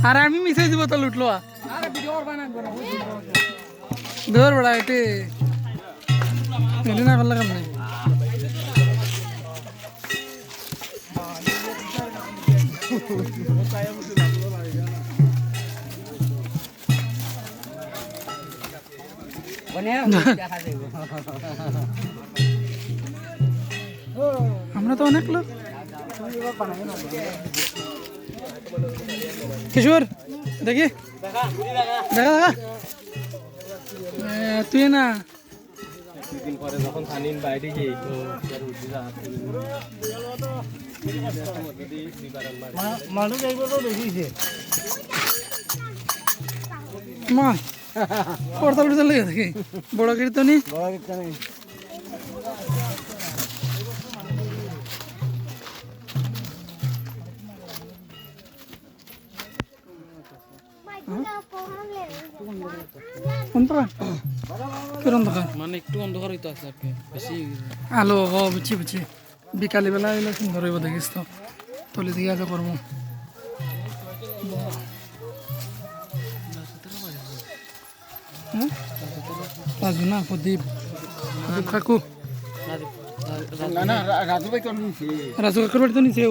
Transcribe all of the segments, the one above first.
আর আমি মিশাই দিব তো লুটলো ধর বড়া এটি না করলে কেমন আমরা তো অনেক লোক কিশোর দেখি দেখা দেখা তুই না দিন পরে যখন থানিন বাইরে গিয়ে তো মানুষ এইবার তো দেখিছে মা পড়তাল টুতাল লেগে থাকে বড় কীর্তনী মানে একটু অন্ধকার হইতো আছে আর কি বেশি আলো হ বুঝছি বুঝছি বিকালে বেলা এলে সুন্দর হইব দেখিস তো তলি দিকে আগে করবো রাজু না প্রদীপ প্রদীপ কাকু রাজু কাকুর বাড়ি তো নিচে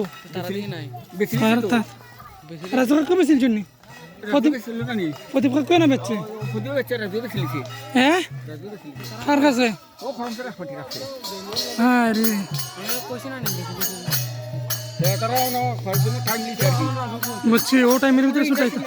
রাজু কাকু বেশিল জন্য প্রদীপ কাকু না বেচছে হ্যাঁ কার কাছে হ্যাঁ রে বুঝছি ও টাইমের ভিতরে ছুটাইতো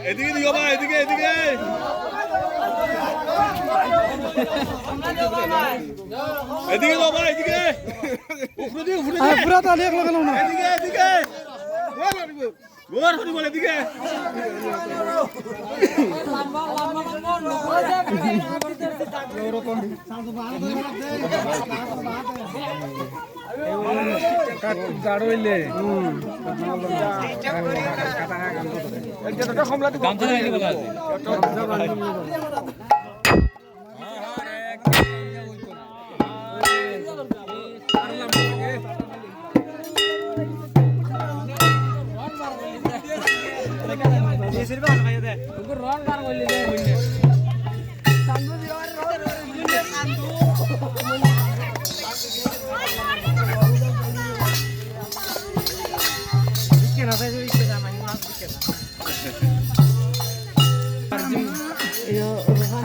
এদিকে দিও ভাই এদিকে এদিকে এদিকে দাও ভাই এদিকে উপরে দিও উপরে দিও পুরা তালি এক লাগালো না এদিকে এদিকে গোর হরি বলে এদিকে কাট জাড়ইলে এটা কমলা তো গামছা দিয়ে বলা আছে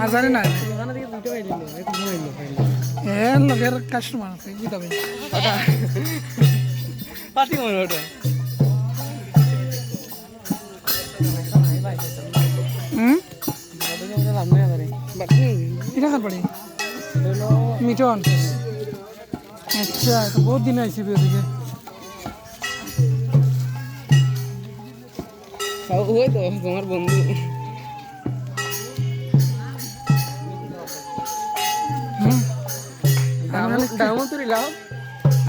হাজারে না লোকের কাস্টমার আছে কি তবে পাতি মনে ওটা এটা কার বাড়ি মিটন আচ্ছা তো বহুত দিন আইসি ওদিকে ওই তো তোমার বন্ধু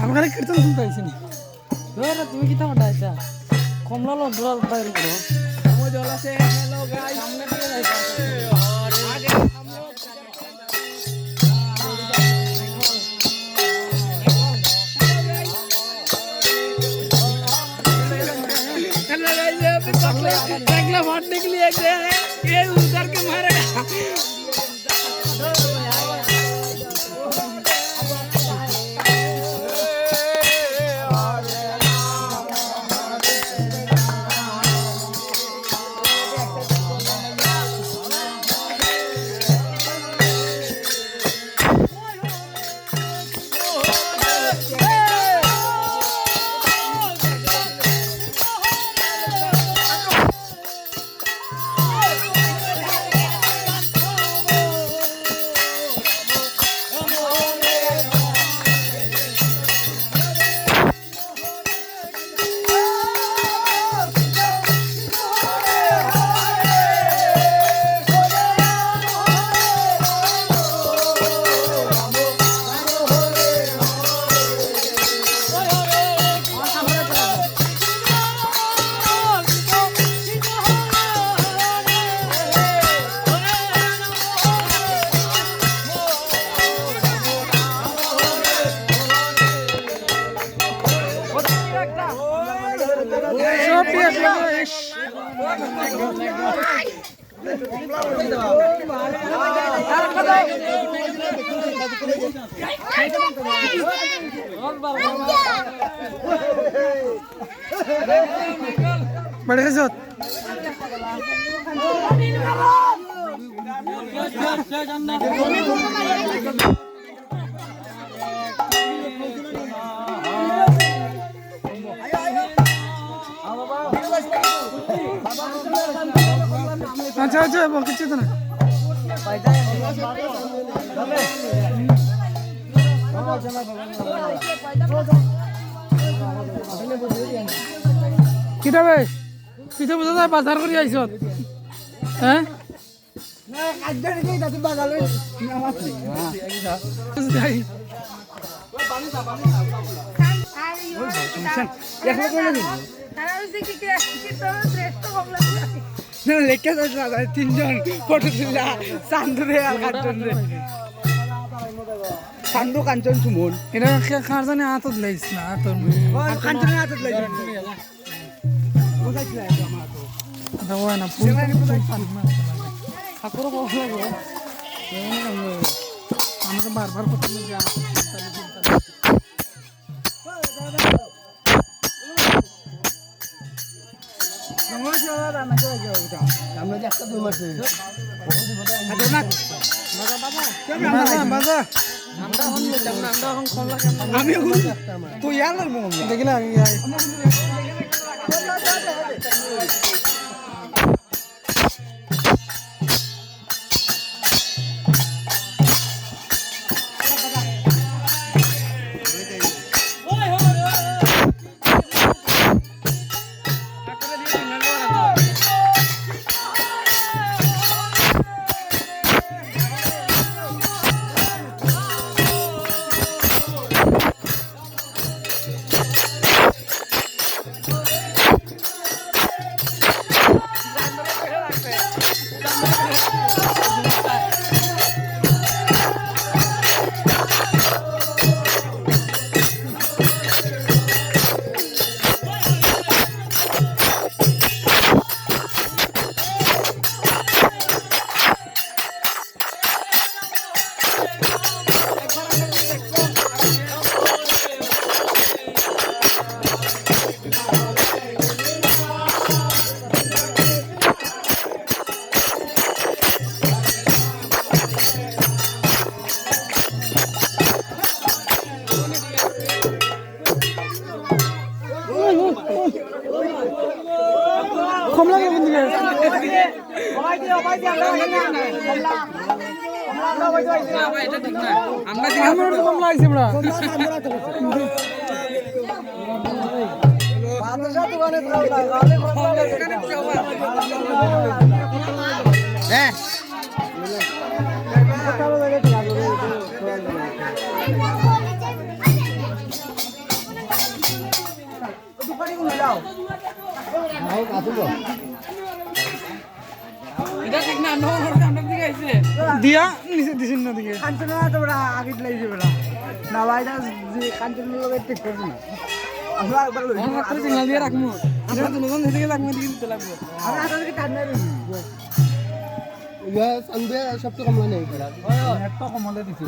আমি খালি কীর্তন শুনতে আইসি নি তুমি কি তোমার ডাইছা কমলা লো দূর বাইরে করো আমার জল আছে হ্যালো গাইস সামনে দিয়ে যাইছে আগে अगला मारने के लिए ये उतर के मारेगा সব দিয়ে দেবো, ইস। বেড়ে গেছ আচ্ছা আচ্ছা কিছু তো না কিটা ভাই পিঠে বুঝা যায় বাজার করে আইস হ্যাঁ তিনজন ফটো তুলা চান্দুরে আর কাঞ্চন রে চান্দু কাঞ্চন সুমন এটা খার জানি হাতত লাইছ না হাতর কাঞ্চনের হাতত লাগি এটা হয় না ফুল ঠাকুর কখন লাগবে আমি তো বারবার কথা যা আমরা যে একটা দুই মাস বাজা আমি তুই আর লাগবো দেখিলে আগে কমলা কে বন্ধু আমরা তো কমলা আইছি আমরা হ্যাঁ দিয়া নিচে দিছেন না দিকে কাঞ্চনা তো বড় আগে লাগছে বড় না ভাইটা যে কাঞ্চনা লগে ঠিক করছ না আমরা একবার লই হাতে সিগন্যাল দিয়ে রাখমু আমরা দুজন এদিকে লাগমু এদিকে দিতে লাগবো আমরা হাতে কাটনা রে ইয়া সন্ধ্যা সব তো কমলা নেই একটা কমলে দিছি